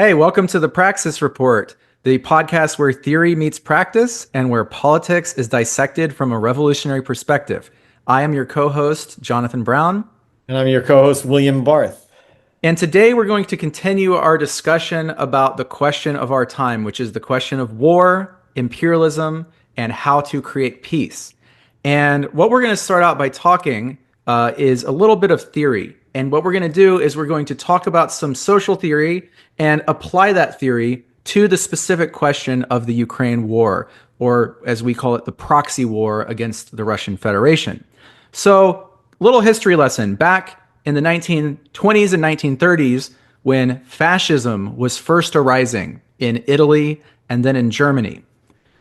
Hey, welcome to the Praxis Report, the podcast where theory meets practice and where politics is dissected from a revolutionary perspective. I am your co-host, Jonathan Brown, And I'm your co-host, William Barth. and today we're going to continue our discussion about the question of our time, which is the question of war, imperialism, and how to create peace. And what we're going to start out by talking is a little bit of theory. And what we're going to do is we're going to talk about some social theory and apply that theory to the specific question of the Ukraine war, or as we call it, the proxy war against the Russian Federation. So, little history lesson. Back in the 1920s and 1930s, when fascism was first arising in Italy and then in Germany,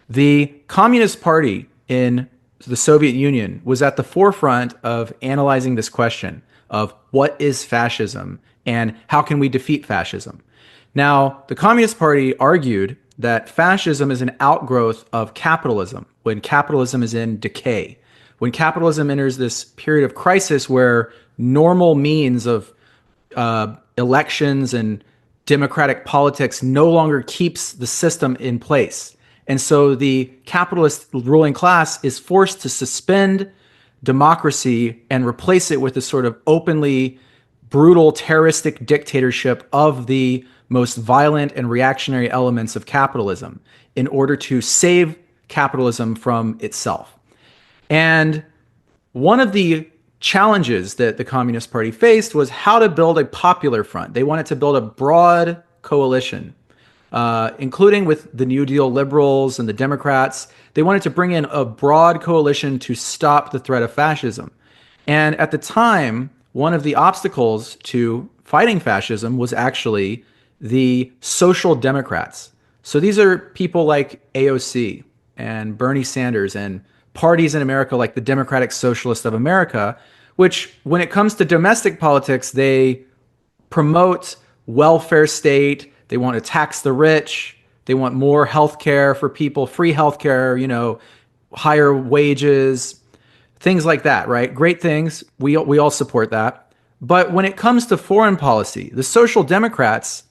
the Communist Party in the Soviet Union was at the forefront of analyzing this question of what is fascism and how can we defeat fascism. Now, the Communist Party argued that fascism is an outgrowth of capitalism when capitalism is in decay. When capitalism enters this period of crisis where normal means of elections and democratic politics no longer keeps the system in place. And so the capitalist ruling class is forced to suspend democracy and replace it with a sort of openly brutal, terroristic dictatorship of the most violent and reactionary elements of capitalism in order to save capitalism from itself. And one of the challenges that the Communist Party faced was how to build a popular front. They wanted to build a broad coalition, including with the New Deal liberals and the Democrats. They wanted to bring in a broad coalition to stop the threat of fascism. And at the time, one of the obstacles to fighting fascism was actually the social democrats. So these are people like AOC and Bernie Sanders and parties in America like the Democratic Socialists of America, which when it comes to domestic politics, they promote welfare state. They want to tax the rich. They want more health care for people, free health care, higher wages, things like that, right? Great things. We all support that. But when it comes to foreign policy, the social democrats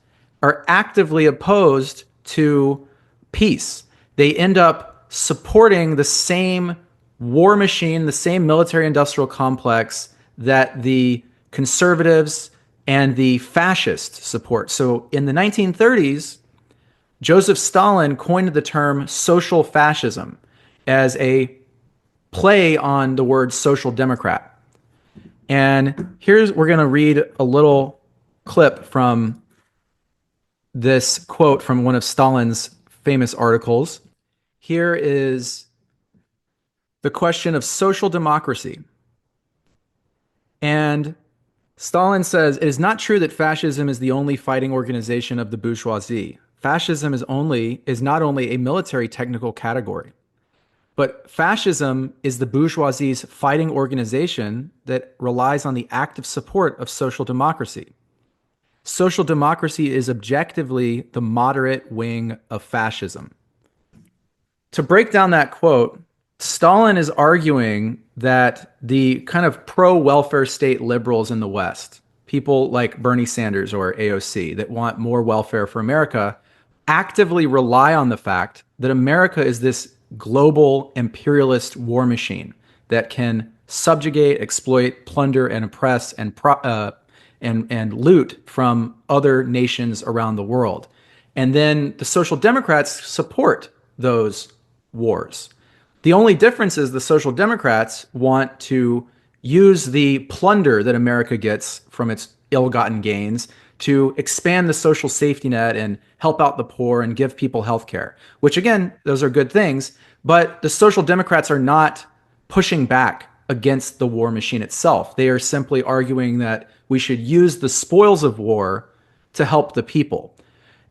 are actively opposed to peace. They end up supporting the same war machine, the same military industrial complex that the conservatives and the fascists support. So in the 1930s, Joseph Stalin coined the term social fascism as a play on the word social democrat. And we're going to read a little clip from this quote from one of Stalin's famous articles. Here is the question of social democracy. And Stalin says, "It is not true that fascism is the only fighting organization of the bourgeoisie. Fascism is not only a military technical category, but fascism is the bourgeoisie's fighting organization that relies on the active support of social democracy. Social democracy is objectively the moderate wing of fascism." To break down that quote, Stalin is arguing that the kind of pro-welfare state liberals in the West, people like Bernie Sanders or AOC that want more welfare for America, actively rely on the fact that America is this global imperialist war machine that can subjugate, exploit, plunder, and oppress and loot from other nations around the world. And then the Social Democrats support those wars. The only difference is the Social Democrats want to use the plunder that America gets from its ill-gotten gains to expand the social safety net and help out the poor and give people health care, which again, those are good things. But the Social Democrats are not pushing back against the war machine itself. They are simply arguing that we should use the spoils of war to help the people.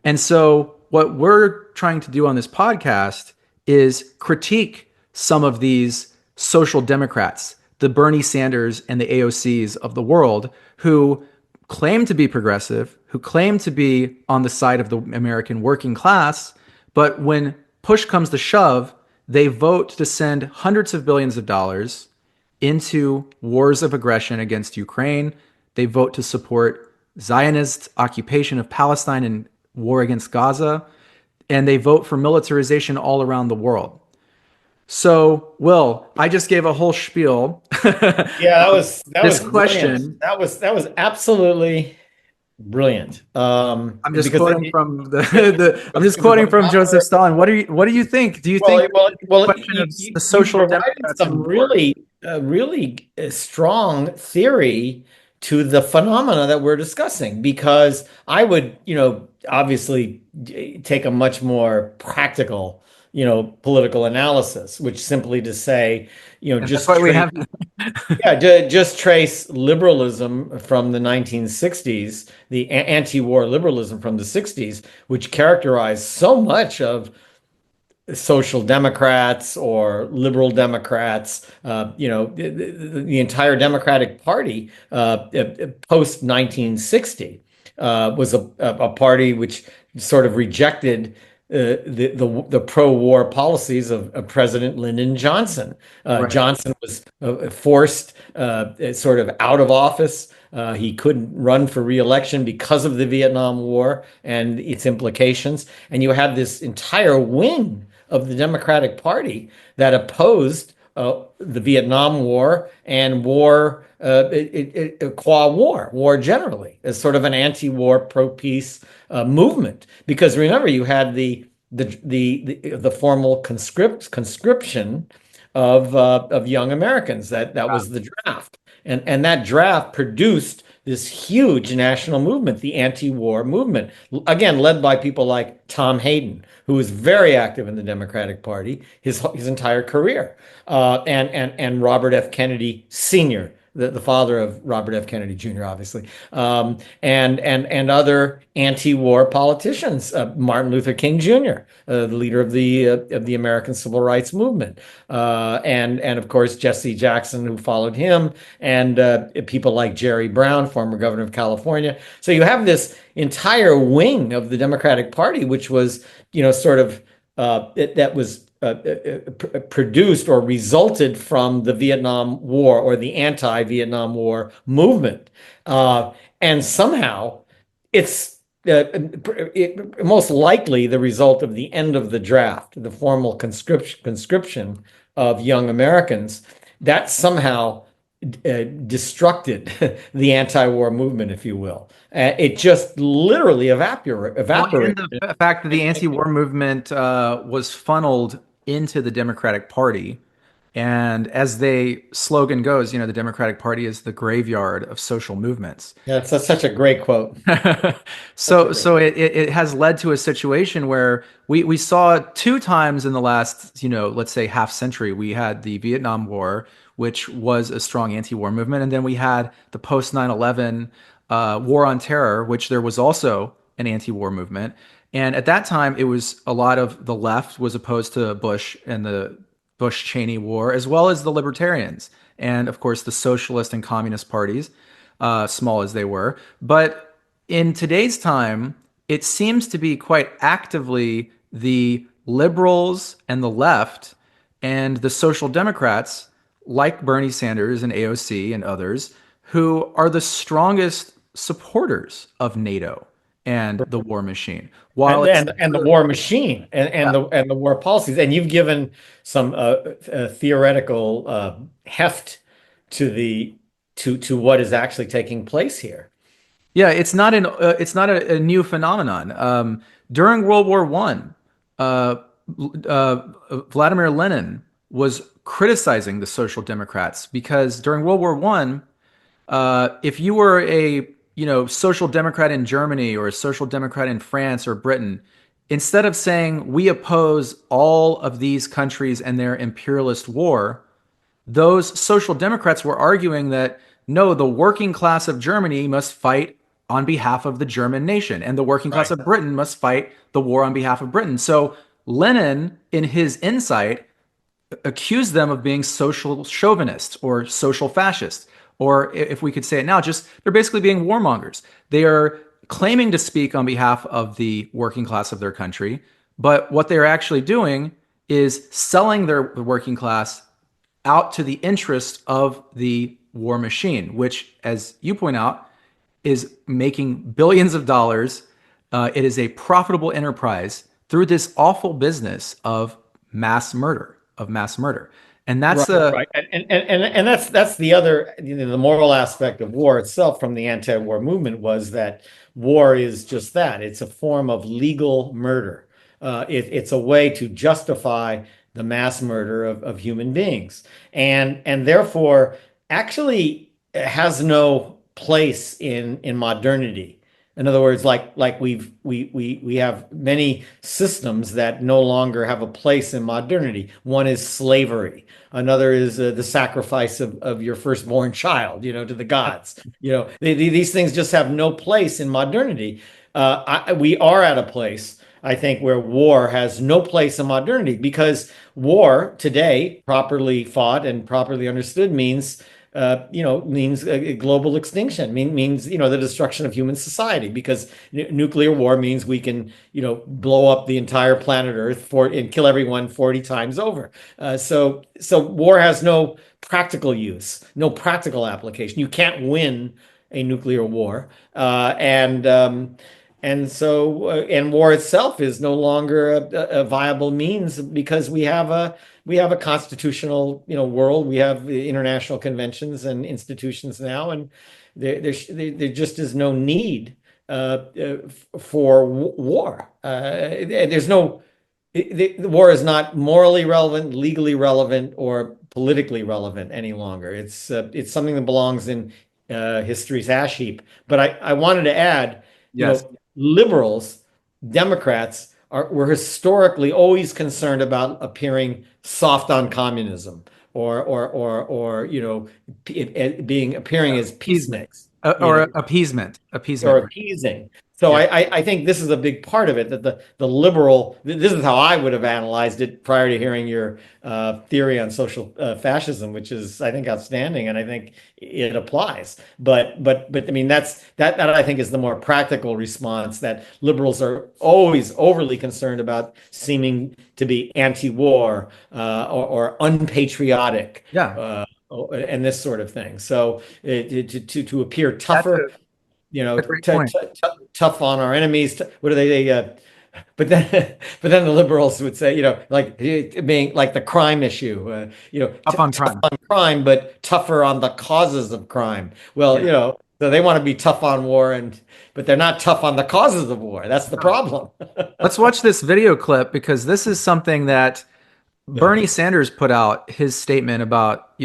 And so what we're trying to do on this podcast is critique some of these social democrats, the Bernie Sanders and the AOCs of the world, who claim to be progressive, who claim to be on the side of the American working class, but when push comes to shove, they vote to send hundreds of billions of dollars into wars of aggression against Ukraine. They vote to support Zionist occupation of Palestine and war against Gaza, and they vote for militarization all around the world. So, Will, I just gave a whole spiel. Yeah, that was This brilliant. question, That was absolutely brilliant. I'm just Because quoting from I'm just it was quoting a from Joseph matter. Stalin. What do you think? Do you think Well, the question of the you social provided democrats some in war? really strong theory to the phenomena that we're discussing, because I would, obviously take a much more practical, political analysis, which simply to say, And that's just why we trace, have yeah, just trace liberalism from the 1960s, the anti-war liberalism from the 60s, which characterized so much of social democrats or liberal democrats, the entire Democratic Party post 1960 was a party which sort of rejected the pro-war policies of President Lyndon Johnson. right. Johnson was forced sort of out of office. He couldn't run for re-election because of the Vietnam War and its implications. And you had this entire wing of the Democratic Party that opposed the Vietnam War and qua war generally, as sort of an anti-war, pro-peace movement. Because remember, you had the formal conscription of young Americans. That was the draft, and that draft produced this huge national movement, the anti-war movement, again led by people like Tom Hayden, who was very active in the Democratic Party his entire career, and Robert F. Kennedy Sr., the father of Robert F. Kennedy Jr., obviously, and other anti-war politicians, Martin Luther King Jr., the leader of the American Civil Rights Movement, and of course Jesse Jackson, who followed him, and people like Jerry Brown, former governor of California. So you have this entire wing of the Democratic Party, which was, sort of that was produced or resulted from the Vietnam War or the anti-Vietnam War movement. And somehow it's most likely the result of the end of the draft, the formal conscription of young Americans, that somehow destructed the anti-war movement, if you will. It just literally Well, and evaporated. the fact that the anti-war movement was funneled into the Democratic Party, and as the slogan goes, the Democratic Party is the graveyard of social movements. That's such a great quote. Such a So, great. so it has led to a situation where we saw two times in the last, let's say half century. We had the Vietnam War, which was a strong anti-war movement, and then we had the post 9/11 war on terror, which there was also an anti-war movement. And at that time, it was a lot of the left was opposed to Bush and the Bush-Cheney war, as well as the libertarians, and of course the socialist and communist parties, small as they were. But in today's time, it seems to be quite actively the liberals and the left and the social democrats, like Bernie Sanders and AOC and others, who are the strongest supporters of NATO and the war machine. While and it's and and the war machine and the war policies, and you've given some theoretical heft to the to what is actually taking place here. Yeah, it's not a new phenomenon. During World War One, Vladimir Lenin was criticizing the Social Democrats because during World War One, if you were a social democrat in Germany or a social democrat in France or Britain, instead of saying we oppose all of these countries and their imperialist war, those social democrats were arguing that no, the working class of Germany must fight on behalf of the German nation, and the working class Right. of Britain must fight the war on behalf of Britain. So Lenin, in his insight, accused them of being social chauvinists or social fascists, or if we could say it now, just they're basically being warmongers. They are claiming to speak on behalf of the working class of their country, but what they're actually doing is selling their working class out to the interest of the war machine, which, as you point out, is making billions of dollars It is a profitable enterprise through this awful business of mass murder. And that's Right, the right. And that's the other, the moral aspect of war itself from the anti-war movement was that war is just that. It's a form of legal murder. It's a way to justify the mass murder of human beings. And therefore actually has no place in modernity. In other words, like we have many systems that no longer have a place in modernity. One is slavery. Another is the sacrifice of your firstborn child, to the gods. These things just have no place in modernity. We are at a place, I think, where war has no place in modernity because war today, properly fought and properly understood, means global extinction, means the destruction of human society because nuclear war means we can blow up the entire planet Earth and kill everyone 40 times over. So war has no practical use, no practical application. You can't win a nuclear war, and war itself is no longer a viable means because we have a constitutional world. We have international conventions and institutions now, and there just is no need for war. There's no the war is not morally relevant, legally relevant, or politically relevant any longer. It's something that belongs in history's ash heap. But I wanted to add, yes, liberals, Democrats were historically always concerned about appearing soft on communism or appearing as appeasement peacemakers, or appeasement. or Right? appeasing. So Yeah, I think this is a big part of it that the liberal, this is how I would have analyzed it prior to hearing your theory on social fascism, which is I think outstanding, and I think it applies. But I mean that I think is the more practical response, that liberals are always overly concerned about seeming to be anti-war or unpatriotic. yeah, And this sort of thing. So to appear that's tougher, a great point. tough on our enemies. What are they? But then, but then the liberals would say, like being like the crime issue, Up on tough crime. on crime, but tougher on the causes of crime. Well, Yeah. so they want to be tough on war, but they're not tough on the causes of war. That's the problem. Let's watch this video clip because this is something that Bernie Sanders put out his statement about,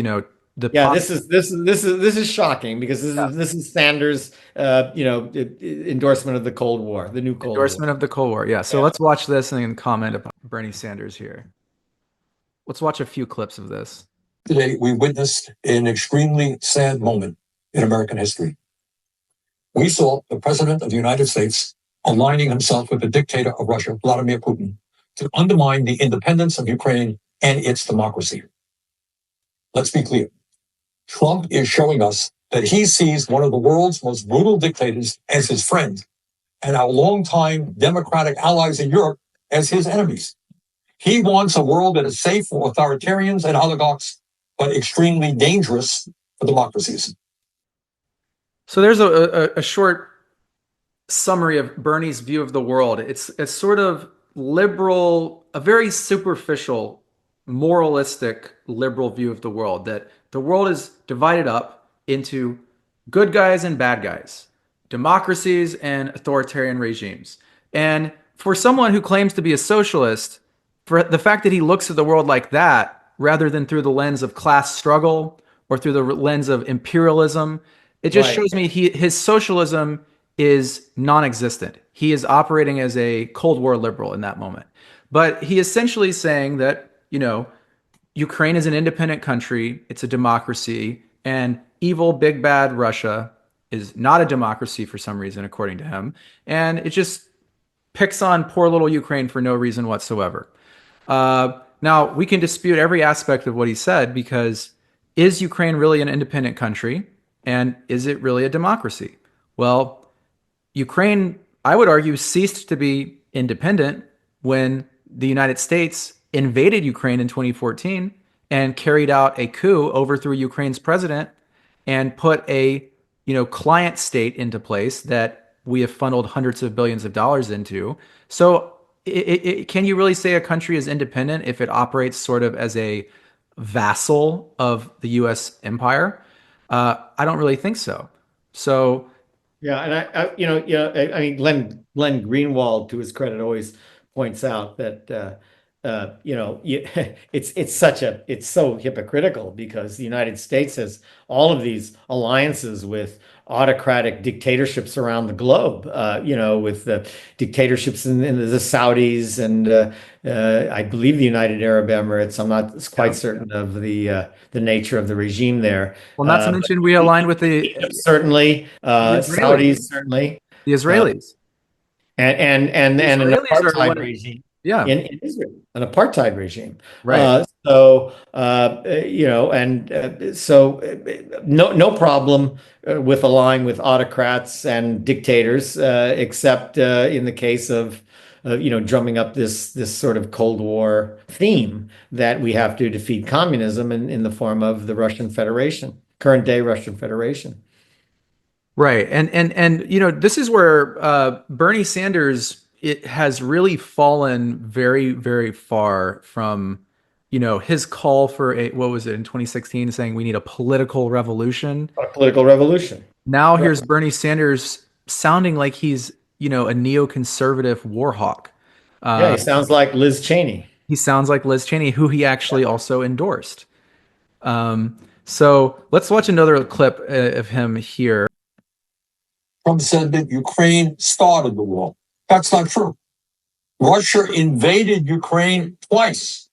the Yeah, pos- this is shocking because this yeah, is this is Sanders, endorsement of the Cold War, the new Cold War. endorsement of the Cold War. Yeah. So Yeah. let's watch this and then comment about Bernie Sanders here. Let's watch a few clips of this. Today, we witnessed an extremely sad moment in American history. We saw the President of the United States aligning himself with the dictator of Russia, Vladimir Putin, to undermine the independence of Ukraine and its democracy. Let's be clear. Trump is showing us that he sees one of the world's most brutal dictators as his friend and our longtime democratic allies in Europe as his enemies. He wants a world that is safe for authoritarians and oligarchs, but extremely dangerous for democracies. So there's a short summary of Bernie's view of the world. It's sort of liberal, a very superficial, moralistic liberal view of the world, that the world is divided up into good guys and bad guys, democracies and authoritarian regimes. And for someone who claims to be a socialist, for the fact that he looks at the world like that rather than through the lens of class struggle or through the lens of imperialism, it just Right. shows me his socialism is non-existent. He is operating as a Cold War liberal in that moment. But he essentially is saying that, Ukraine is an independent country, it's a democracy, and evil big bad Russia is not a democracy for some reason, according to him. And it just picks on poor little Ukraine for no reason whatsoever. Now, we can dispute every aspect of what he said because is Ukraine really an independent country? And is it really a democracy? Well, Ukraine, I would argue, ceased to be independent when the United States invaded Ukraine in 2014 and carried out a coup, overthrew Ukraine's president, and put a client state into place that we have funneled hundreds of billions of dollars into. So, can you really say a country is independent if it operates sort of as a vassal of the U.S. empire? I don't really think so. So, Yeah, and I mean, Glenn Greenwald, to his credit, always points out that it's so hypocritical because the United States has all of these alliances with autocratic dictatorships around the globe. With the dictatorships in the Saudis and I believe the United Arab Emirates. I'm not yeah. quite certain of the nature of the regime there. Well, not to mention we aligned with Egypt certainly, the Israelis. Saudis certainly, The uh, Israelis. The and an Israelis are one apartheid of, regime yeah, in Israel, an apartheid regime. right. No problem with allying with autocrats and dictators, except in the case of drumming up this sort of Cold War theme that we have to defeat communism in the form of the Russian Federation, current day Russian Federation. Right. And this is where Bernie Sanders it has really fallen very, very far from, his call for a what was it in 2016 saying we need a political revolution. A political revolution. Now Right. here's Bernie Sanders sounding like he's, a neoconservative war hawk. Yeah, Uh, he sounds like Liz Cheney. he sounds like Liz Cheney, who he actually also endorsed. So let's watch another clip of him here. Trump said that Ukraine started the war. That's not true. Russia invaded Ukraine twice,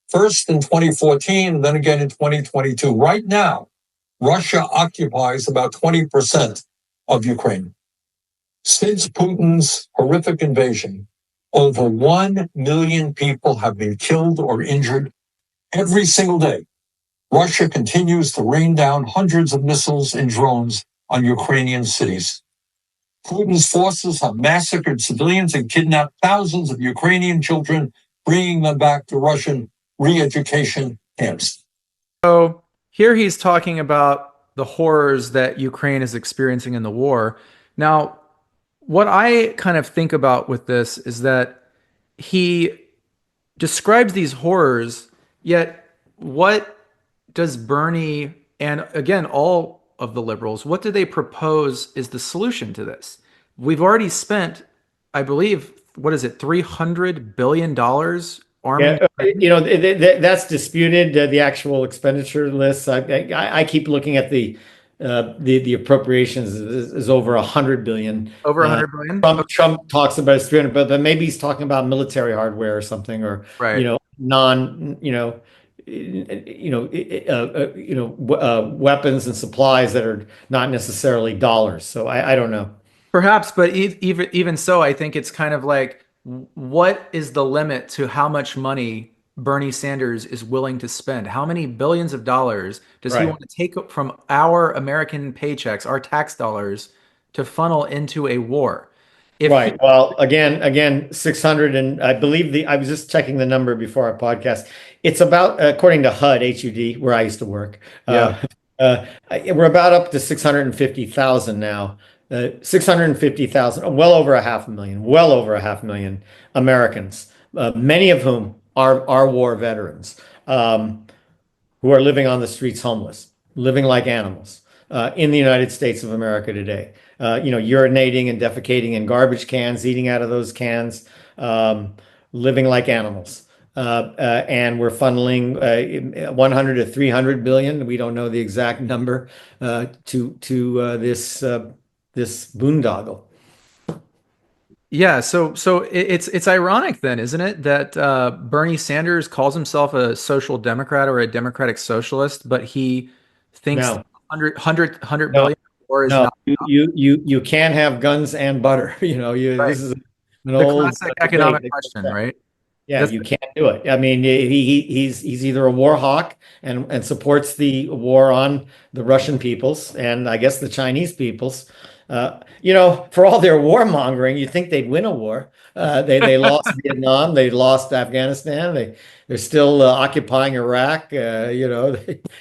first in 2014, and then again in 2022. Right now, Russia occupies about 20% of Ukraine. Since Putin's horrific invasion, over 1 million people have been killed or injured every single day. Russia continues to rain down hundreds of missiles and drones on Ukrainian cities. Putin's forces have massacred civilians and kidnapped thousands of Ukrainian children, bringing them back to Russian re-education camps. So here he's talking about the horrors that Ukraine is experiencing in the war. Now, what I kind of think about with this is that he describes these horrors, yet what does Bernie and again all of the liberals, what do they propose is the solution to this? We've already spent, I believe, what is it, $300 billion arming Yeah, Ukraine? that's disputed. The actual expenditure lists. I keep looking at the appropriations is over 100 billion. Over 100 billion? Trump talks about it's 300, but maybe he's talking about military hardware or something, or Right. non weapons and supplies that are not necessarily dollars. So I don't know. Perhaps, but even so, I think it's kind of like, what is the limit to how much money Bernie Sanders is willing to spend? How many billions of dollars does he Right. want to take from our American paychecks, our tax dollars, to funnel into a war? If he, Right. Well, again, 600, and I believe I was just checking the number before our podcast. It's about, according to HUD, where I used to work, yeah, we're about up to 650,000 now. 650,000, well over a half million Americans, many of whom are war veterans. Who are living on the streets homeless, living like animals in the United States of America today. Urinating and defecating in garbage cans, eating out of those cans, living like animals. And we're funneling 100 to 300 billion. We don't know the exact number to this boondoggle. yeah. So it's ironic then, isn't it, that Bernie Sanders calls himself a social democrat or a democratic socialist, but he thinks No, 100 no, billion war is no. not You can't have guns and butter. right. This is an The old classic debate. economic question, right? Yeah, That's you can't do it. I mean, he's either a war hawk and supports the war on the Russian peoples and I guess the Chinese peoples. For all their warmongering, you'd think they'd win a war. They lost Vietnam, they lost Afghanistan, they're still occupying Iraq. I don't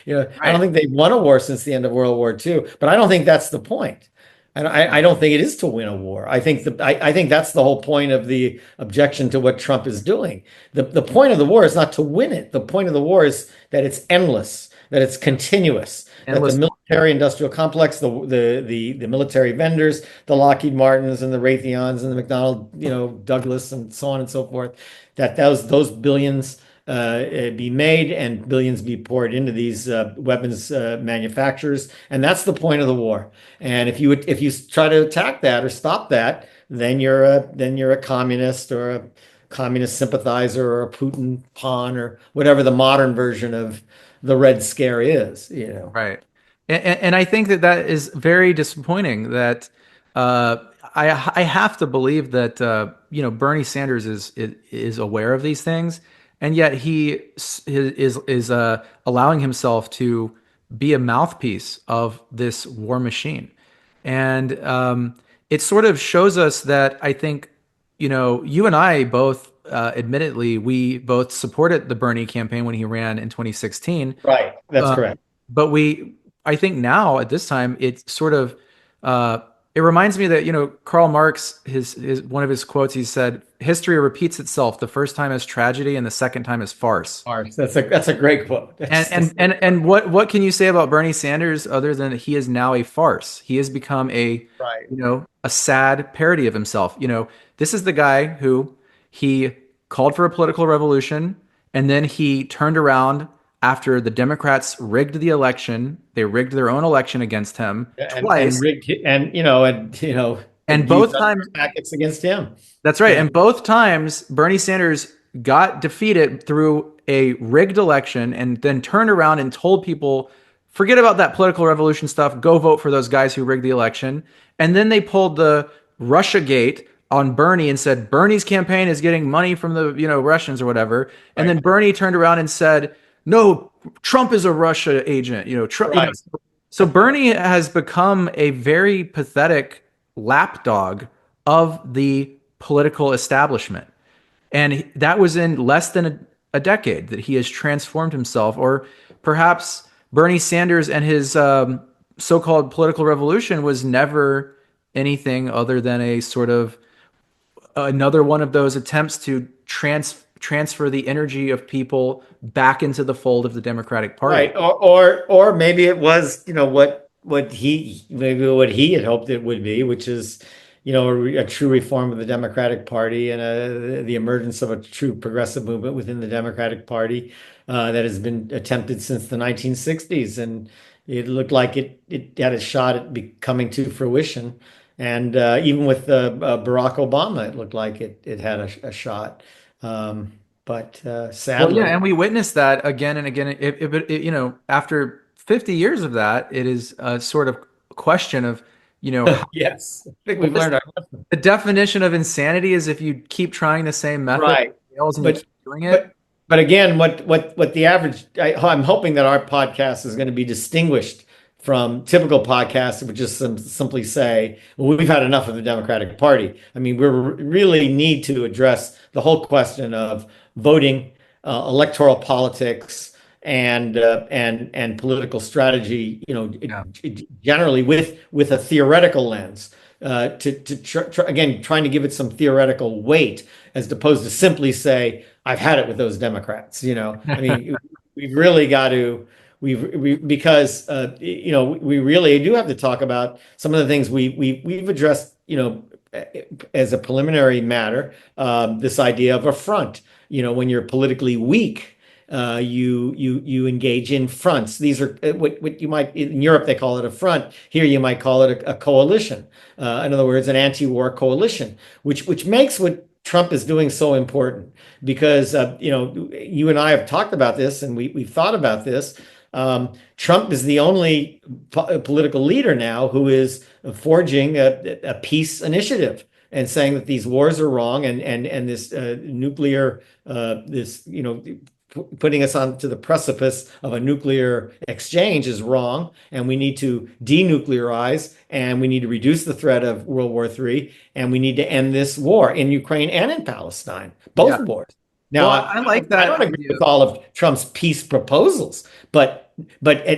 right. think they've won a war since the end of World War II. But I don't think that's the point. And I don't think it is to win a war. I think that's the whole point of the objection to what Trump is doing. The point of the war is not to win it. The point of the war is that it's endless, that it's continuous, that the Endless. military industrial complex, the military vendors, the Lockheed Martins and the Raytheons and the McDonnell, Douglas and so on and so forth, that those billions be made and billions be poured into these weapons manufacturers, and that's the point of the war. And if you try to attack that or stop that, then you're a communist or a communist sympathizer or a Putin pawn or whatever the modern version of the Red Scare is. Right. And I think that that is very disappointing that uh, I have to believe that Bernie Sanders is aware of these things, and yet he is allowing himself to be a mouthpiece of this war machine. And it sort of shows us that I think, you and I both, admittedly, we both supported the Bernie campaign when he ran in 2016. Right. That's Um, correct. but I think now at this time, it's sort of, it reminds me that, Karl Marx, his one of his quotes, he said, history repeats itself the first time as tragedy and the second time as farce. That's a great quote. And what can you say about Bernie Sanders other than he is now a farce? He has become Right. a sad parody of himself. This is the guy who he called for a political revolution, and then he turned around after the Democrats rigged the election. They rigged their own election against him And twice, rigged and and used both other times tactics against him. that's right. Yeah. And both times, Bernie Sanders got defeated through a rigged election and then turned around and told people, forget about that political revolution stuff. Go vote for those guys who rigged the election. And then they pulled the Russia gate on Bernie and said, Bernie's campaign is getting money from the, Russians or whatever. And Right. then Bernie turned around and said, no, Trump is a Russia agent. Trump, Right. so Bernie has become a very pathetic lapdog of the political establishment. And that was in less than a decade that he has transformed himself. Or perhaps Bernie Sanders and his so-called political revolution was never anything other than a sort of another one of those attempts to transfer the energy of people back into the fold of the Democratic Party. Right. Or maybe it was, what he had hoped it would be, which is, a true reform of the Democratic Party and the emergence of a true progressive movement within the Democratic Party that has been attempted since the 1960s. And it looked like it had a shot at coming to fruition. And even with Barack Obama, it looked like it had a shot. But Well, yeah, sadly, and we witnessed that again and again. After 50 years of that, it is a sort of question of, how, yes, I think what we've is learned our lesson. the definition of insanity is if you keep trying the same method, Right. it fails and you But keep doing it. but again, what the average I'm hoping that our podcast is going to be distinguished from typical podcasts that would just simply say, well, we've had enough of the Democratic Party. I mean, we really need to address the whole question of voting, electoral politics, and political strategy. Yeah. Generally with a theoretical lens. Again, trying to give it some theoretical weight as opposed to simply say, I've had it with those Democrats. I mean, we've really got to, because, we really do have to talk about some of the things we've addressed, as a preliminary matter, this idea of a front. When you're politically weak, you engage in fronts. These are what you might in Europe they call it a front. Here you might call it a coalition. In other words, an anti-war coalition, which makes what Trump is doing so important because you and I have talked about this and we've thought about this. Trump is the only political leader now who is forging a peace initiative and saying that these wars are wrong and this nuclear this putting us onto the precipice of a nuclear exchange is wrong, and we need to denuclearize, and we need to reduce the threat of World War III, and we need to end this war in Ukraine and in Palestine, both Yeah. wars. Now, Well, I, I like I that don't agree idea. with all of Trump's peace proposals, but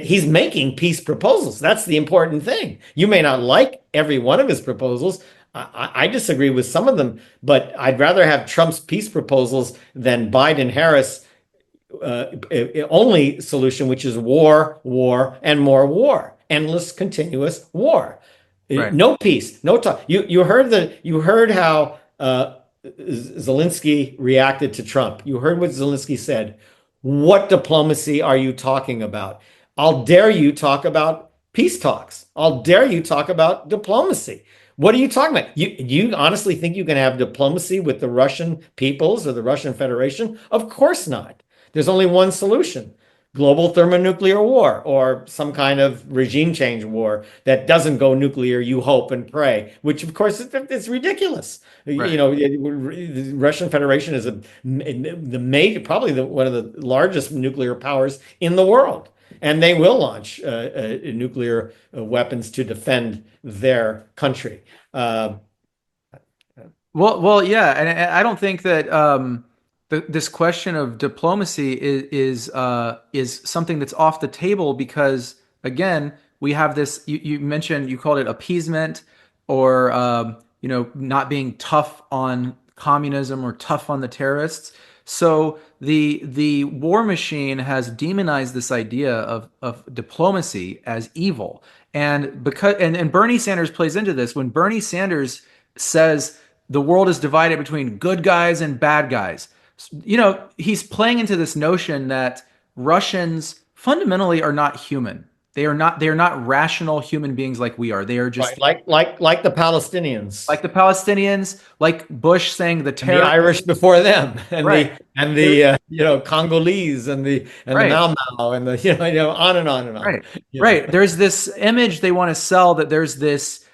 he's making peace proposals. That's the important thing. You may not like every one of his proposals. I disagree with some of them, but I'd rather have Trump's peace proposals than Biden-Harris only solution, which is war, war, and more war, endless, continuous war. Right. No peace, no talk. You heard how Zelensky reacted to Trump. You heard what Zelensky said. What diplomacy are you talking about? I'll dare you talk about peace talks. I'll dare you talk about diplomacy. What are you talking about? You honestly think you can have diplomacy with the Russian peoples or the Russian Federation? Of course not. There's only one solution: global thermonuclear war or some kind of regime change war that doesn't go nuclear, you hope and pray, which of course it's ridiculous. Right. The Russian Federation is the major, probably one of the largest nuclear powers in the world. And they will launch nuclear weapons to defend their country. Uh, Yeah, and I don't think that this question of diplomacy is something that's off the table because again, we have this. You mentioned you called it appeasement or not being tough on communism or tough on the terrorists. So the war machine has demonized this idea of diplomacy as evil, and Bernie Sanders plays into this when Bernie Sanders says the world is divided between good guys and bad guys. He's playing into this notion that Russians fundamentally are not human. They are not rational human beings like we are. They are right, just like the Palestinians. like the Palestinians, like Bush saying the And the terror. Irish before them, Right. and They're- the Congolese, and the right. Mau Mau, and the on and on and on. Right. Right. There's this image they want to sell that there's this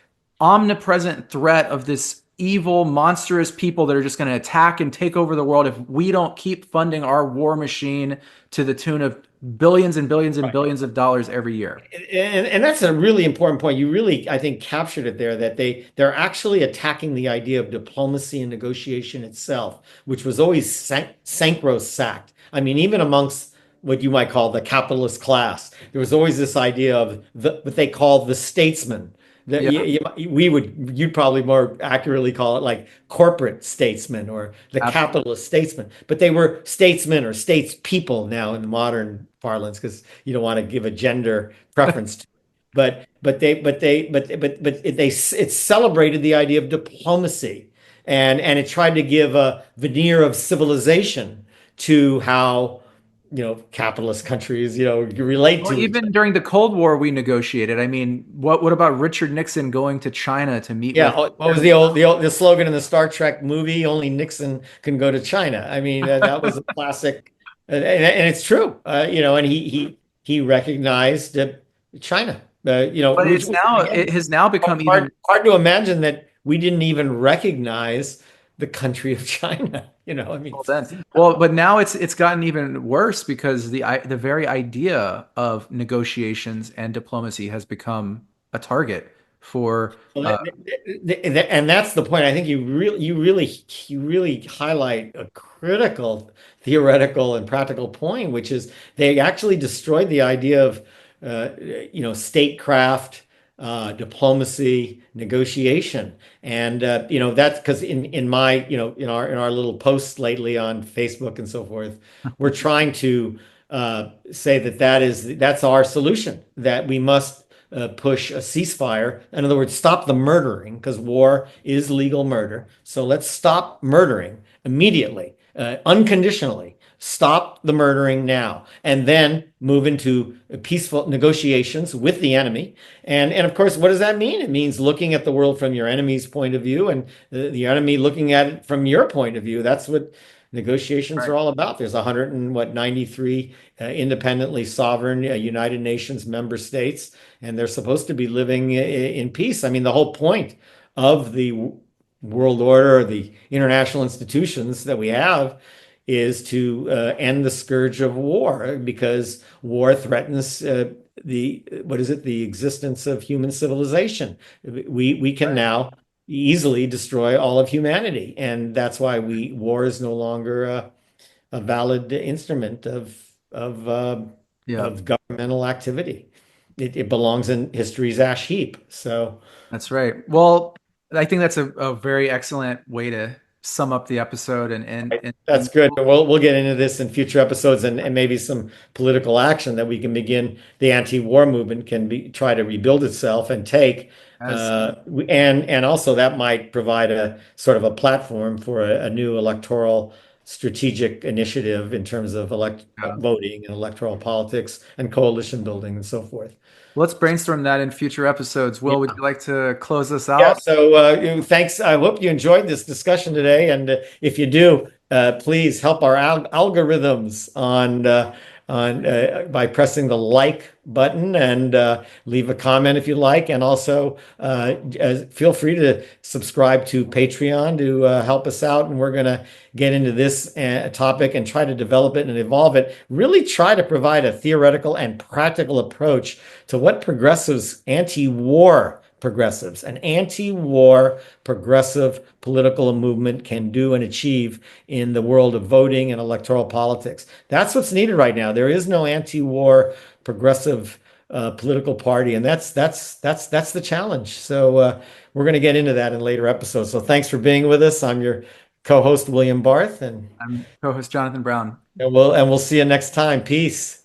omnipresent threat of this evil, monstrous people that are just going to attack and take over the world if we don't keep funding our war machine to the tune of billions and billions and Right. billions of dollars every year. And that's a really important point. You really, I think, captured it there, that they're actually attacking the idea of diplomacy and negotiation itself, which was always sacrosanct. I mean, even amongst what you might call the capitalist class, there was always this idea of what they call the statesman. That Yeah, you'd probably more accurately call it like corporate statesmen or the absolutely. capitalist statesmen, but they were statesmen or statespeople now in the modern parlance because you don't want to give a gender preference to. It celebrated the idea of diplomacy, and it tried to give a veneer of civilization to how capitalist countries relate Well, to each even other. during the Cold War, we negotiated. I mean, what about Richard Nixon going to China to meet Yeah, with what was the slogan in the Star Trek movie? Only Nixon can go to China. I mean, that was a classic, and it's true. And he recognized China. but Which it again, has now become even. hard to imagine that we didn't even recognize the country of China. I mean, Well then, but now it's gotten even worse because the very idea of negotiations and diplomacy has become a target for well, and that's the point. I think you really highlight a critical theoretical and practical point, which is they actually destroyed the idea of statecraft, diplomacy, negotiation, and that's because in my in our little posts lately on Facebook and so forth, we're trying to say that's our solution, that we must push a ceasefire. In other words, stop the murdering, because war is legal murder. So let's stop murdering immediately, unconditionally. Stop the murdering now, and then move into peaceful negotiations with the enemy. And of course, what does that mean? It means looking at the world from your enemy's point of view, and the enemy looking at it from your point of view. That's what negotiations right, are all about. There's 93 independently sovereign United Nations member states, and they're supposed to be living in peace. I mean, the whole point of the world order, the international institutions that we have, is to end the scourge of war, because war threatens the existence of human civilization. We can right. now easily destroy all of humanity, and that's why war is no longer a valid instrument Yeah, of governmental activity. It belongs in history's ash heap. So that's right. Well, I think that's a very excellent way to sum up the episode that's good. We'll get into this in future episodes and maybe some political action that we can begin. The anti-war movement can be try to rebuild itself and take. as And also that might provide a sort of a platform for a new electoral strategic initiative in terms of yeah. voting and electoral politics and coalition building and so forth. Let's brainstorm that in future episodes. Will, would you like to close us Yeah, out? so thanks. I hope you enjoyed this discussion today. And if you do, please help our algorithms on by pressing the like button and leave a comment if you like. And also feel free to subscribe to Patreon to help us out. And we're going to get into this topic and try to develop it and evolve it. Really try to provide a theoretical and practical approach to what progressives, anti-war progressives, an anti-war progressive political movement can do and achieve in the world of voting and electoral politics. That's what's needed right now. There is no anti-war progressive political party, and that's the challenge. So we're going to get into that in later episodes. So thanks for being with us. I'm your co-host William Barth, I'm co-host Jonathan Brown. and we'll see you next time. Peace.